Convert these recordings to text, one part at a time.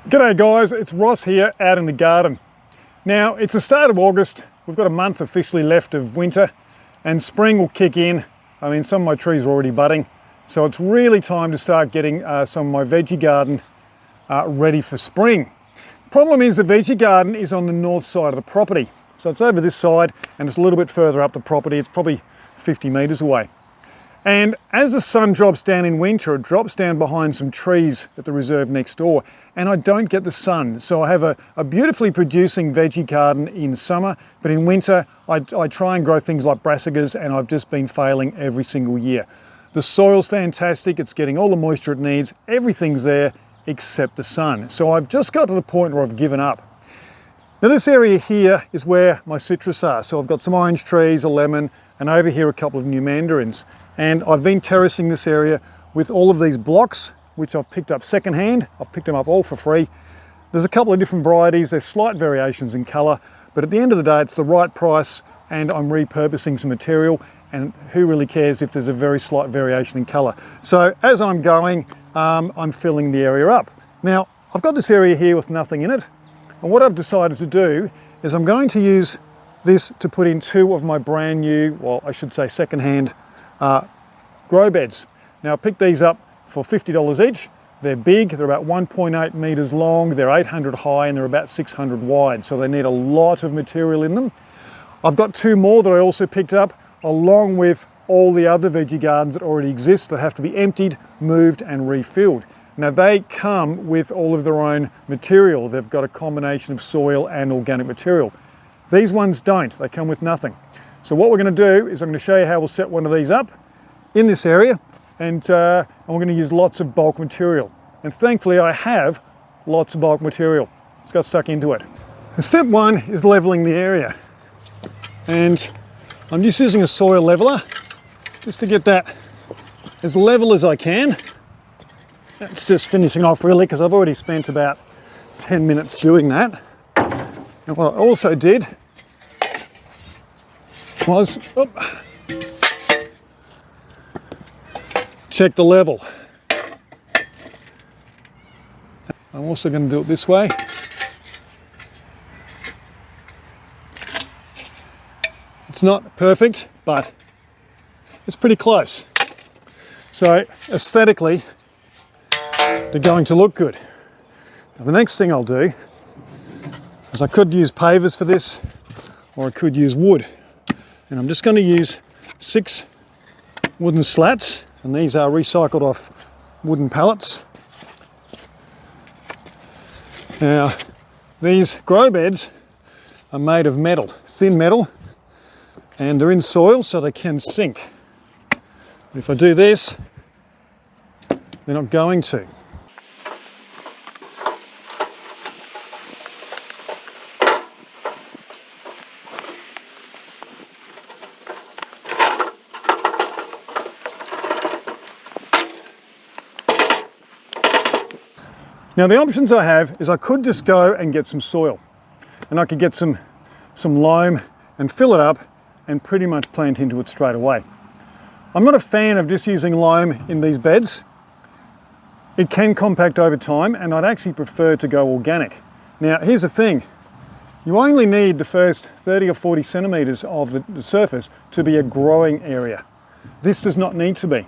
G'day guys, it's Ross here out in the garden. Now it's the start of August, we've got a month officially left of winter and spring will kick in. I mean, some of my trees are already budding, so it's really time to start getting some of my veggie garden ready for spring. Problem is the veggie garden is on the north side of the property. So it's over this side and it's a little bit further up the property, it's probably 50 metres away. And as the sun drops down in winter, it drops down behind some trees at the reserve next door, and I don't get the sun. So I have a beautifully producing veggie garden in summer, but in winter, I try and grow things like brassicas, and I've just been failing every single year. The soil's fantastic, it's getting all the moisture it needs, everything's there except the sun. So I've just got to the point where I've given up. Now this area here is where my citrus are. So I've got some orange trees, a lemon, and over here a couple of new mandarins. And I've been terracing this area with all of these blocks, which I've picked up secondhand. I've picked them up all for free. There's a couple of different varieties. There's slight variations in colour, but at the end of the day, it's the right price and I'm repurposing some material, and who really cares if there's a very slight variation in colour. So as I'm going, I'm filling the area up. Now, I've got this area here with nothing in it. And what I've decided to do is I'm going to use this to put in two of my brand new, well, I should say secondhand grow beds. Now I picked these up for $50 each. They're big, they're about 1.8 meters long, they're 800 high and they're about 600 wide, so they need a lot of material in them. I've got two more that I also picked up, along with all the other veggie gardens that already exist that have to be emptied, moved and refilled. Now they come with all of their own material. They've got a combination of soil and organic material. These ones don't, they come with nothing. So what we're going to do is I'm going to show you how we'll set one of these up in this area, and we're going to use lots of bulk material. And thankfully I have lots of bulk material. It's got stuck into it. And step one is leveling the area. And I'm just using a soil leveler just to get that as level as I can. That's just finishing off really, because I've already spent about 10 minutes doing that. And what I also did was check the level. I'm also going to do it this way. It's not perfect, but it's pretty close. So aesthetically, they're going to look good. Now, the next thing I'll do is I could use pavers for this, or I could use wood. And I'm just going to use 6 wooden slats, and these are recycled off wooden pallets. Now, these grow beds are made of metal, thin metal, and they're in soil so they can sink. But if I do this, they're not going to. Now the options I have is I could just go and get some soil, and I could get some loam and fill it up and pretty much plant into it straight away. I'm not a fan of just using loam in these beds. It can compact over time, and I'd actually prefer to go organic. Now here's the thing, you only need the first 30 or 40 centimetres of the surface to be a growing area. This does not need to be.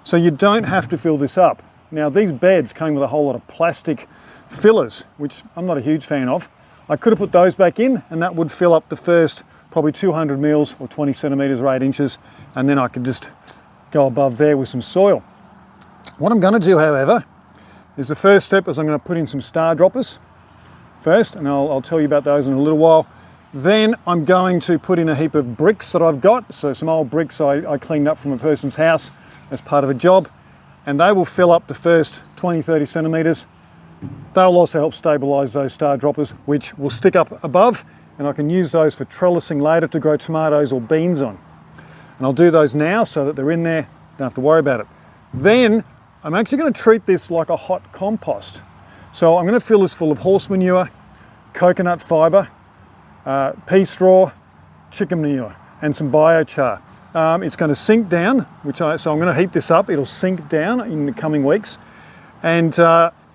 So you don't have to fill this up. Now these beds came with a whole lot of plastic fillers, which I'm not a huge fan of. I could have put those back in and that would fill up the first probably 200 mils or 20 centimetres or 8 inches, and then I could just go above there with some soil. What I'm going to do, however, is the first step is I'm going to put in some star droppers first, and I'll tell you about those in a little while. Then I'm going to put in a heap of bricks that I've got, so some old bricks I cleaned up from a person's house as part of a job. And they will fill up the first 20-30 centimetres. They'll also help stabilise those star droppers, which will stick up above, and I can use those for trellising later to grow tomatoes or beans on. And I'll do those now so that they're in there, don't have to worry about it. Then I'm actually going to treat this like a hot compost. So I'm going to fill this full of horse manure, coconut fibre, pea straw, chicken manure, and some biochar. It's going to sink down, so I'm going to heat this up. It'll sink down in the coming weeks. And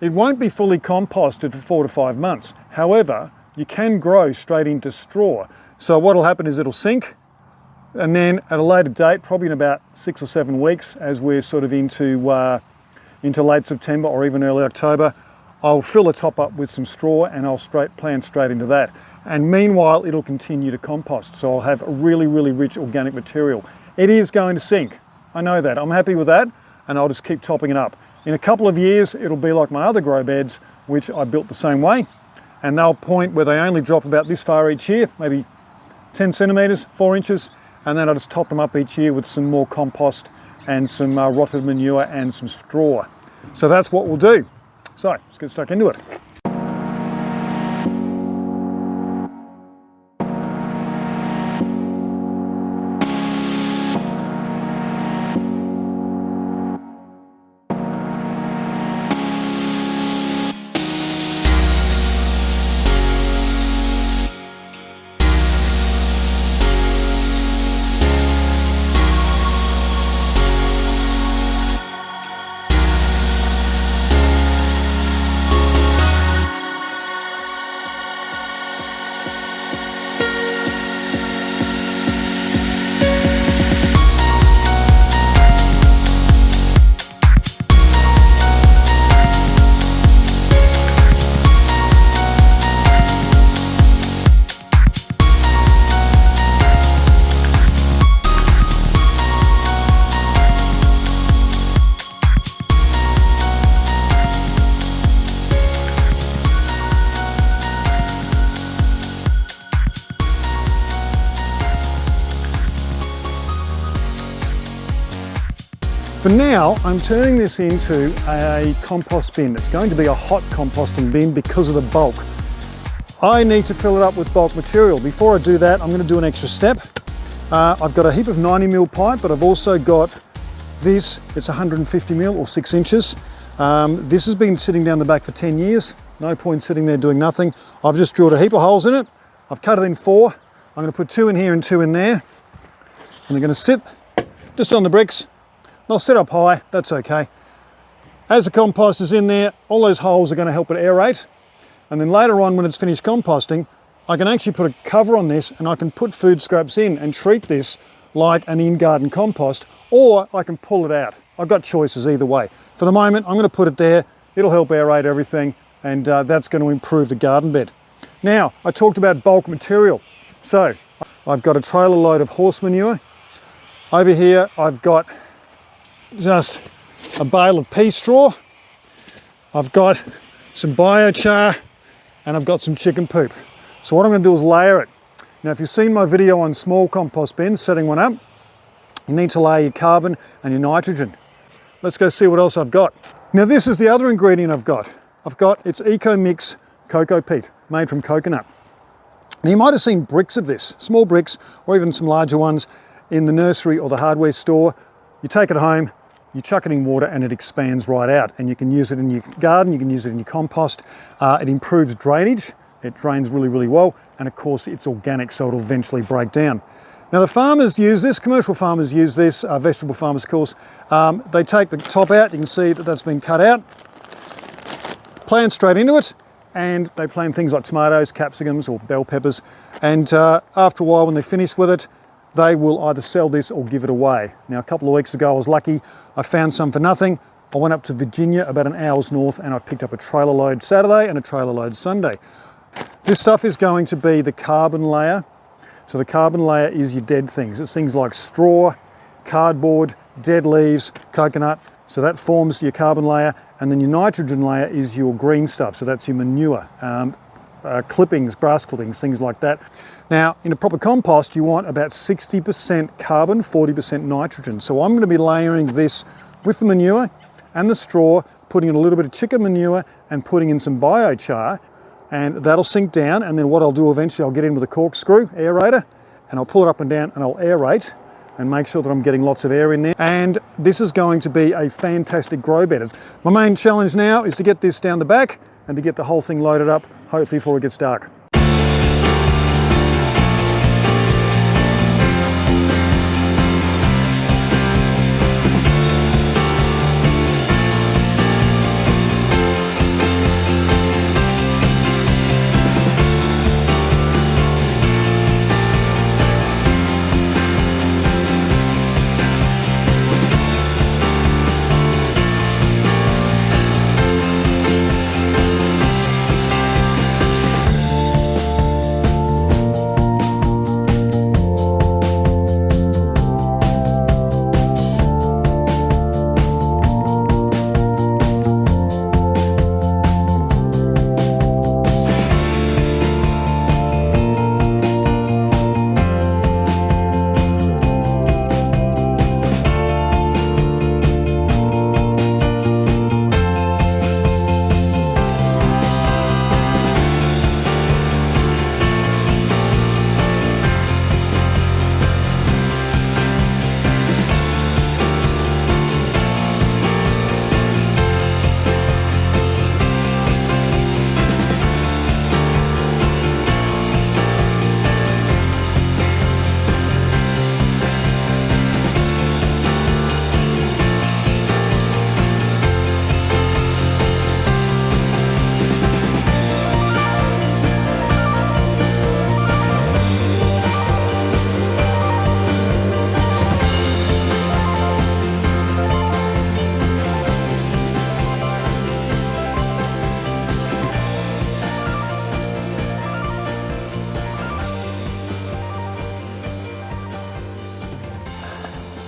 It won't be fully composted for 4 to 5 months. However, you can grow straight into straw. So what will happen is it'll sink, and then at a later date, probably in about 6 or 7 weeks, as we're sort of into late September or even early October, I'll fill the top up with some straw and I'll plant straight into that. And meanwhile, it'll continue to compost. So I'll have a really, really rich organic material. It is going to sink. I know that. I'm happy with that, and I'll just keep topping it up. In a couple of years, it'll be like my other grow beds, which I built the same way. And they'll point where they only drop about this far each year, maybe 10 centimeters, 4 inches. And then I'll just top them up each year with some more compost and some rotted manure and some straw. So that's what we'll do. So let's get stuck into it. For now, I'm turning this into a compost bin. It's going to be a hot composting bin because of the bulk. I need to fill it up with bulk material. Before I do that, I'm going to do an extra step. I've got a heap of 90mm pipe, but I've also got this. It's 150mm or 6 inches. This has been sitting down the back for 10 years. No point sitting there doing nothing. I've just drilled a heap of holes in it. I've cut it in 4. I'm going to put 2 in here and 2 in there. And they're going to sit just on the bricks. They'll sit up high, that's okay. As the compost is in there, all those holes are going to help it aerate. And then later on, when it's finished composting, I can actually put a cover on this and I can put food scraps in and treat this like an in-garden compost, or I can pull it out. I've got choices either way. For the moment, I'm going to put it there. It'll help aerate everything, and that's going to improve the garden bed. Now, I talked about bulk material. So I've got a trailer load of horse manure. Over here, I've got just a bale of pea straw. I've got some biochar, and I've got some chicken poop. So what I'm going to do is layer it. Now, if you've seen my video on small compost bins, setting one up, you need to layer your carbon and your nitrogen. Let's go see what else I've got. Now, this is the other ingredient I've got. It's Eco Mix cocoa peat, made from coconut. Now, you might have seen bricks of this, small bricks, or even some larger ones in the nursery or the hardware store. You take it home, you chuck it in water, and it expands right out. And you can use it in your garden, you can use it in your compost. It improves drainage, it drains really, really well, and of course it's organic, so it'll eventually break down. Now, the farmers use this, commercial farmers use this, vegetable farmers, of course. They take the top out, you can see that that's been cut out, plant straight into it, and they plant things like tomatoes, capsicums, or bell peppers. And after a while, when they're finished with it, they will either sell this or give it away. Now, a couple of weeks ago, I was lucky. I found some for nothing. I went up to Virginia, about an hour's north, and I picked up a trailer load Saturday and a trailer load Sunday. This stuff is going to be the carbon layer. So the carbon layer is your dead things. It's things like straw, cardboard, dead leaves, coconut. So that forms your carbon layer. And then your nitrogen layer is your green stuff. So that's your manure, clippings, grass clippings, things like that. Now, in a proper compost, you want about 60% carbon, 40% nitrogen. So I'm going to be layering this with the manure and the straw, putting in a little bit of chicken manure and putting in some biochar, and that'll sink down. And then what I'll do eventually, I'll get in with a corkscrew aerator and I'll pull it up and down and I'll aerate and make sure that I'm getting lots of air in there. And this is going to be a fantastic grow bed. My main challenge now is to get this down the back and to get the whole thing loaded up, hopefully before it gets dark.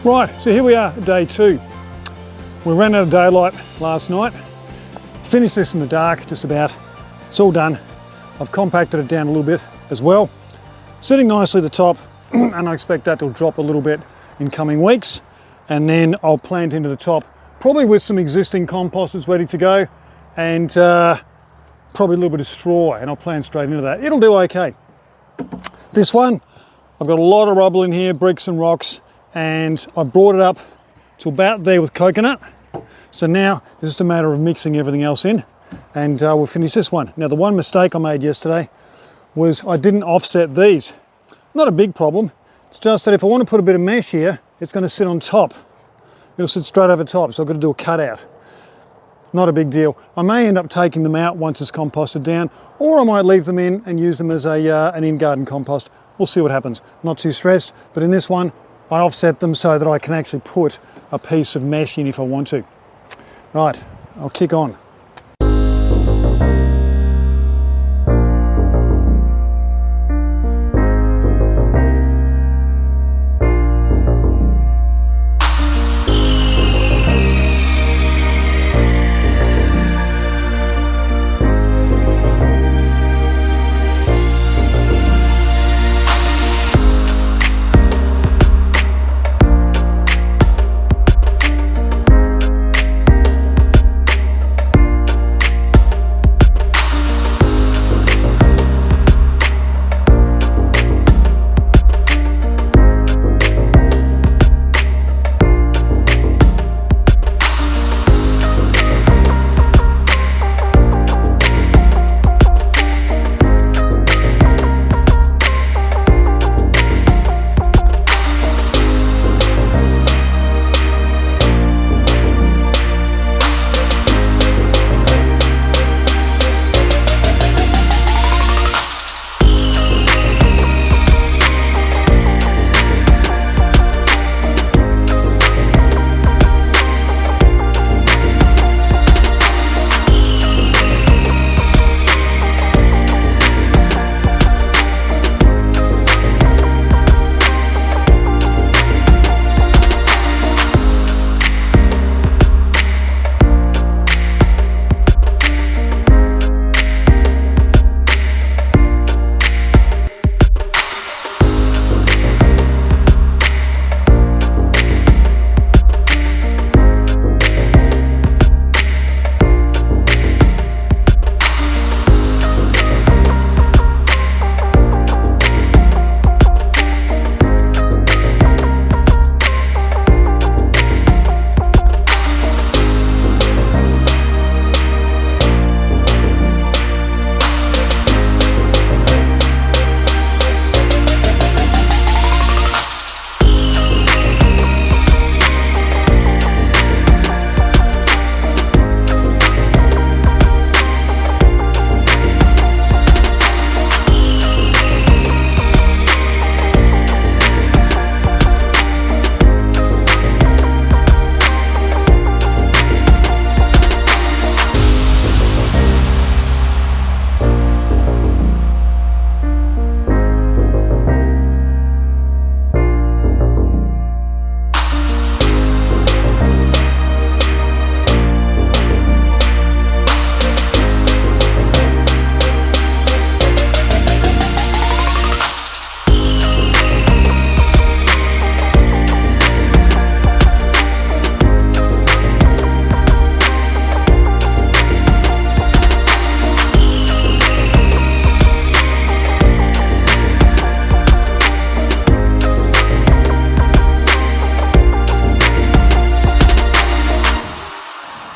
Right, so here we are, day 2. We ran out of daylight last night. Finished this in the dark, just about. It's all done. I've compacted it down a little bit as well. Sitting nicely at the top, and I expect that to drop a little bit in coming weeks. And then I'll plant into the top, probably with some existing compost that's ready to go, and probably a little bit of straw, and I'll plant straight into that. It'll do okay. This one, I've got a lot of rubble in here, bricks and rocks, and I've brought it up to about there with coconut. So now it's just a matter of mixing everything else in, and we'll finish this one. Now, the one mistake I made yesterday was I didn't offset these. Not a big problem. It's just that if I want to put a bit of mesh here, it's going to sit on top. It'll sit straight over top, so I've got to do a cutout. Not a big deal. I may end up taking them out once it's composted down, or I might leave them in and use them as an in-garden compost. We'll see what happens. Not too stressed, but in this one, I offset them so that I can actually put a piece of mesh in if I want to. Right, I'll kick on.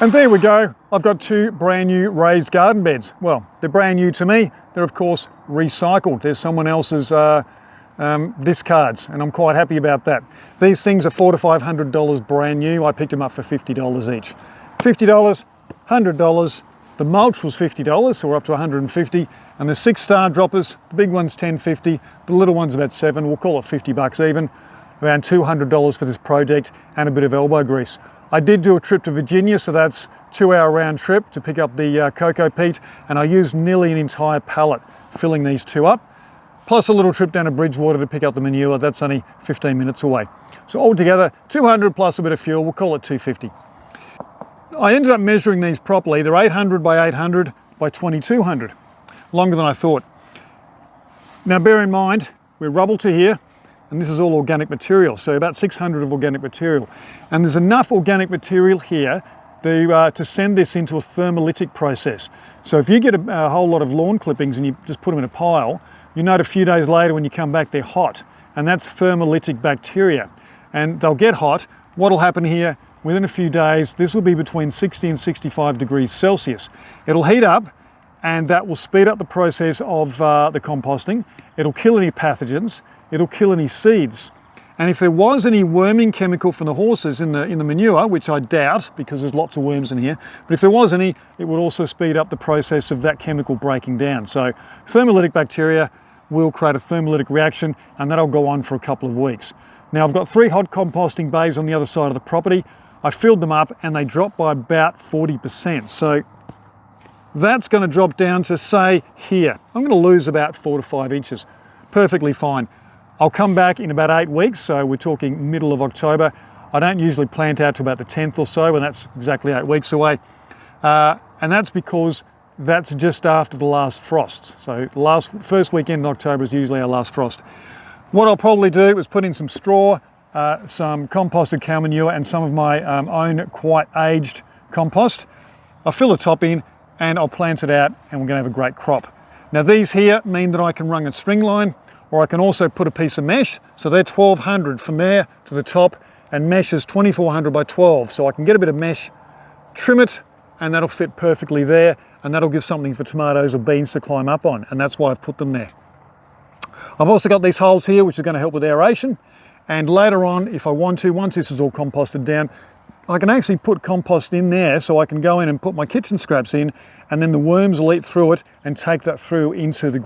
And there we go. I've got 2 brand new raised garden beds. Well, they're brand new to me. They're of course recycled. There's someone else's discards, and I'm quite happy about that. These things are $400 to $500 brand new. I picked them up for $50 each. $50, $100. The mulch was $50, so we're up to $150. And the 6-star droppers, the big one's $10.50, the little one's about $7. We'll call it $50 even. Around $200 for this project, and a bit of elbow grease. I did do a trip to Virginia, so that's 2-hour round trip to pick up the cocoa peat, and I used nearly an entire pallet filling these 2 up. plus a little trip down to Bridgewater to pick up the manure. That's only 15 minutes away. So altogether, 200 plus a bit of fuel, we'll call it 250. I ended up measuring these properly. They're 800 by 800 by 2200, longer than I thought. Now bear in mind, we're rubble to here, and this is all organic material, so about 600 of organic material. And there's enough organic material here to send this into a thermolytic process. So if you get a whole lot of lawn clippings and you just put them in a pile, you note a few days later when you come back they're hot, and that's thermolytic bacteria. And they'll get hot. What'll happen here, within a few days, this will be between 60 and 65 degrees Celsius. It'll heat up, and that will speed up the process of the composting. It'll kill any pathogens, it'll kill any seeds. And if there was any worming chemical from the horses in the manure, which I doubt because there's lots of worms in here, but if there was any, it would also speed up the process of that chemical breaking down. So thermolytic bacteria will create a thermolytic reaction, and that'll go on for a couple of weeks. Now I've got 3 hot composting bays on the other side of the property. I filled them up and they dropped by about 40%. So that's going to drop down to, say, here. I'm going to lose about 4 to 5 inches. Perfectly fine. I'll come back in about 8 weeks, so we're talking middle of October. I don't usually plant out to about the 10th or so, and that's exactly 8 weeks away. And that's because that's just after the last frost. So first weekend in October is usually our last frost. What I'll probably do is put in some straw, some composted cow manure, and some of my own quite aged compost. I'll fill the top in and I'll plant it out, and we're going to have a great crop. Now these here mean that I can run a string line, or I can also put a piece of mesh. So they're 1200 from there to the top, and mesh is 2400 by 12. So I can get a bit of mesh, trim it, and that'll fit perfectly there, and that'll give something for tomatoes or beans to climb up on, and that's why I've put them there. I've also got these holes here, which are going to help with aeration, and later on, if I want to, once this is all composted down, I can actually put compost in there, so I can go in and put my kitchen scraps in, and then the worms will eat through it and take that through into the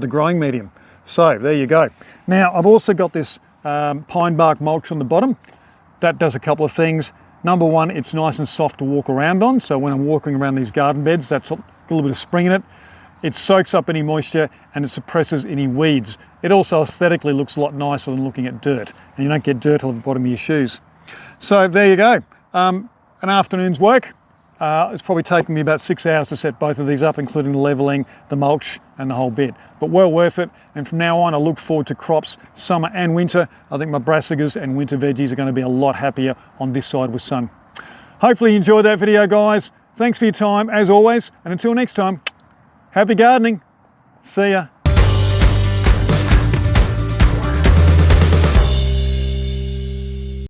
growing medium. So there you go. Now I've also got this pine bark mulch on the bottom. That does a couple of things. Number one, it's nice and soft to walk around on, so when I'm walking around these garden beds, that's a little bit of spring in it. It soaks up any moisture and it suppresses any weeds. It also aesthetically looks a lot nicer than looking at dirt, and you don't get dirt on the bottom of your shoes. So there you go. An afternoon's work. It's probably taken me about 6 hours to set both of these up, including the leveling, the mulch, and the whole bit. But well worth it. And from now on, I look forward to crops, summer and winter. I think my brassicas and winter veggies are going to be a lot happier on this side with sun. Hopefully you enjoyed that video, guys. Thanks for your time, as always. And until next time, happy gardening. See ya.